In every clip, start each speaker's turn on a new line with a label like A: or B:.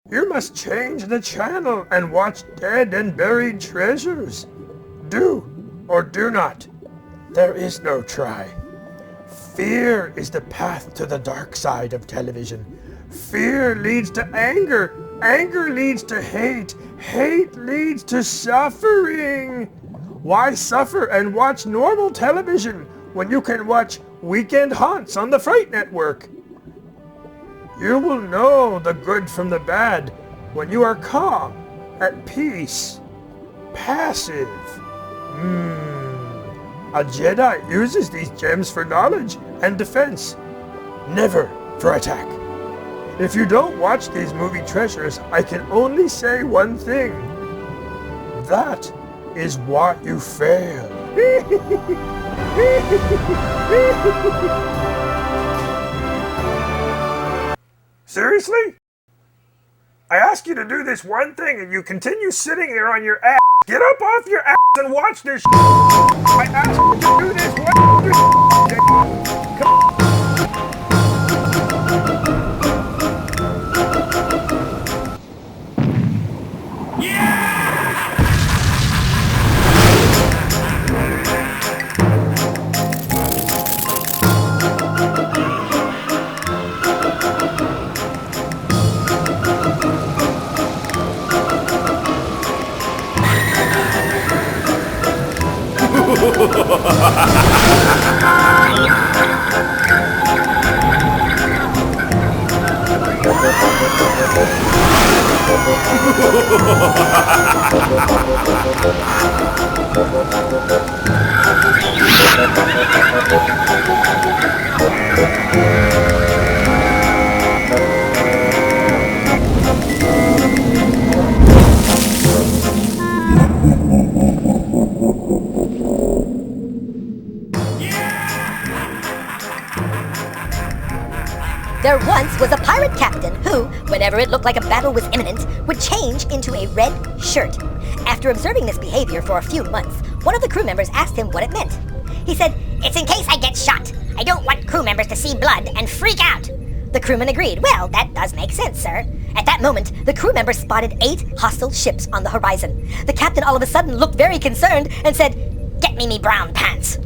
A: You must change the channel and watch Dead and Buried Treasures. Do or do not. There is no try. Fear is the path to the dark side of television. Fear leads to anger. Anger leads to hate. Hate leads to suffering. Why suffer and watch normal television when you can watch Weekend Haunts on the Fright Network? You will know the good from the bad when you are calm, at peace, passive. A Jedi uses these gems for knowledge and defense, never for attack. If you don't watch these movie treasures, I can only say one thing. That is why you fail. Seriously? I ask you to do this one thing and you continue sitting there on your ass. Get up off your ass and watch this shit. I asked you to do this one
B: There once was a pirate captain who, whenever it looked like a battle was imminent, would change into a red shirt. After observing this behavior for a few months, one of the crew members asked him what it meant. He said, "It's in case I get shot. I don't want crew members to see blood and freak out." The crewman agreed. "Well, that does make sense, sir." At that moment, the crew members spotted 8 hostile ships on the horizon. The captain all of a sudden looked very concerned and said, "Get me brown pants."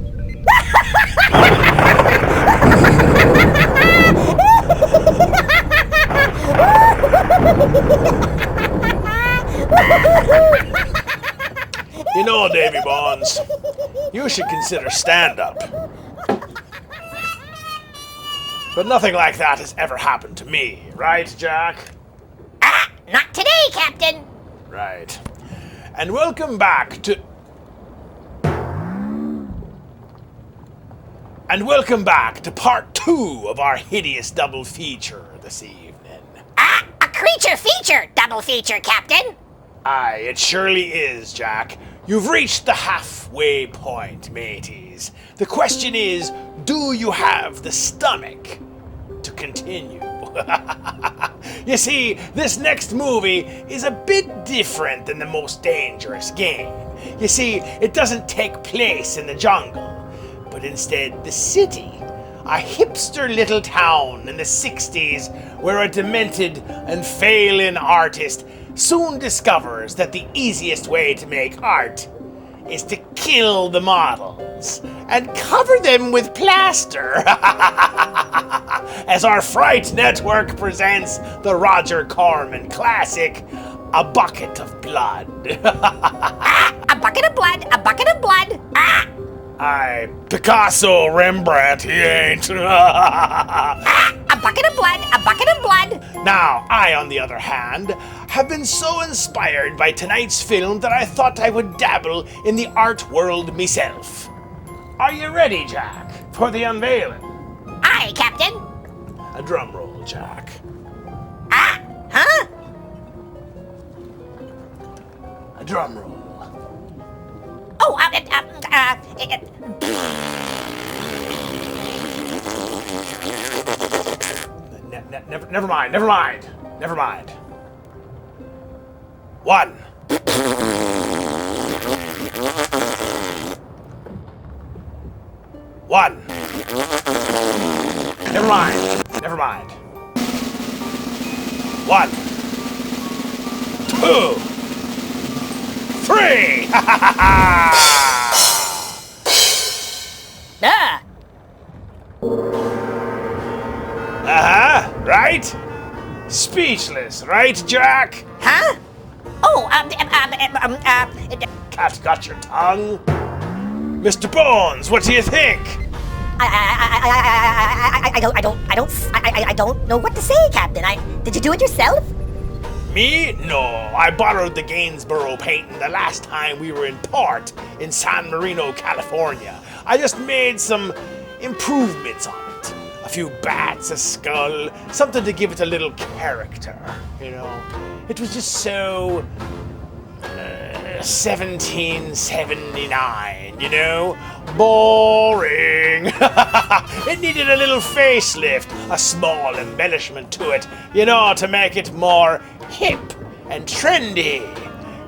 C: You know, Davy Bonds, you should consider stand-up. But nothing like that has ever happened to me, right, Jack?
B: Not today, Captain.
C: Right. And welcome back to... part 2 of our hideous double feature this evening.
B: A creature feature double feature, Captain.
C: Aye, it surely is, Jack. You've reached the halfway point, mateys. The question is, do you have the stomach to continue? You see, this next movie is a bit different than the Most Dangerous Game. You see, it doesn't take place in the jungle, but instead the city. A hipster little town in the 60s where a demented and failing artist soon discovers that the easiest way to make art is to kill the models and cover them with plaster. As our Fright Network presents the Roger Corman classic, A Bucket of Blood.
B: A bucket of blood, a bucket of blood.
C: Aye, Picasso, Rembrandt, he ain't.
B: A bucket of blood, a bucket of blood.
C: Now, I, on the other hand, have been so inspired by tonight's film that I thought I would dabble in the art world myself. Are you ready, Jack, for the unveiling?
B: Aye, Captain.
C: A drum roll, Jack.
B: Huh?
C: A drum roll.
B: Oh,
C: Never mind. 1. 1. Never mind. 1. 2, 3!
B: Ah!
C: Right? Speechless, right, Jack?
B: Huh? Oh,
C: Cat got your tongue? Mr. Bones, what do you think?
B: I don't know what to say, Captain. Did you do it yourself?
C: Me? No, I borrowed the Gainsborough painting the last time we were in port in San Marino, California. I just made some improvements on it. A few bats, a skull, something to give it a little character, you know. It was just so 1779, you know? Boring. It needed a little facelift, a small embellishment to it, you know, to make it more hip and trendy.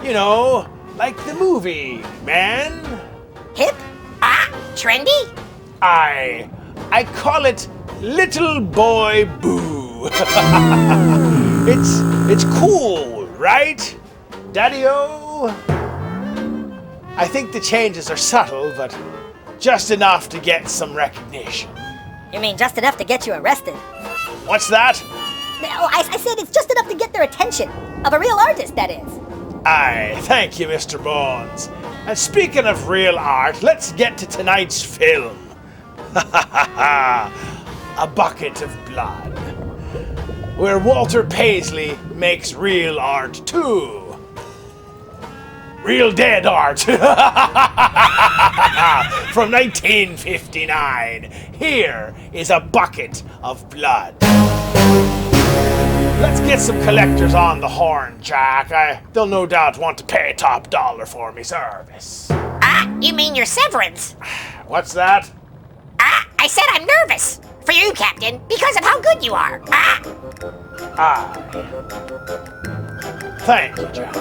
C: You know, like the movie, man.
B: Hip? Trendy?
C: I call it Little Boy Boo. It's cool, right? Daddy-o? I think the changes are subtle, but just enough to get some recognition.
B: You mean just enough to get you arrested?
C: What's that?
B: Oh, I said it's just enough to get their attention. Of a real artist, that is.
C: Aye, thank you, Mr. Bones. And speaking of real art, let's get to tonight's film. A Bucket of Blood, where Walter Paisley makes real art too. Real dead art. From 1959. Here is A Bucket of Blood. Let's get some collectors on the horn, Jack. They'll no doubt want to pay top dollar for me service.
B: You mean your severance?
C: What's that?
B: I said I'm nervous. For you, Captain, because of how good you are.
C: Aye. Thank you, Jack.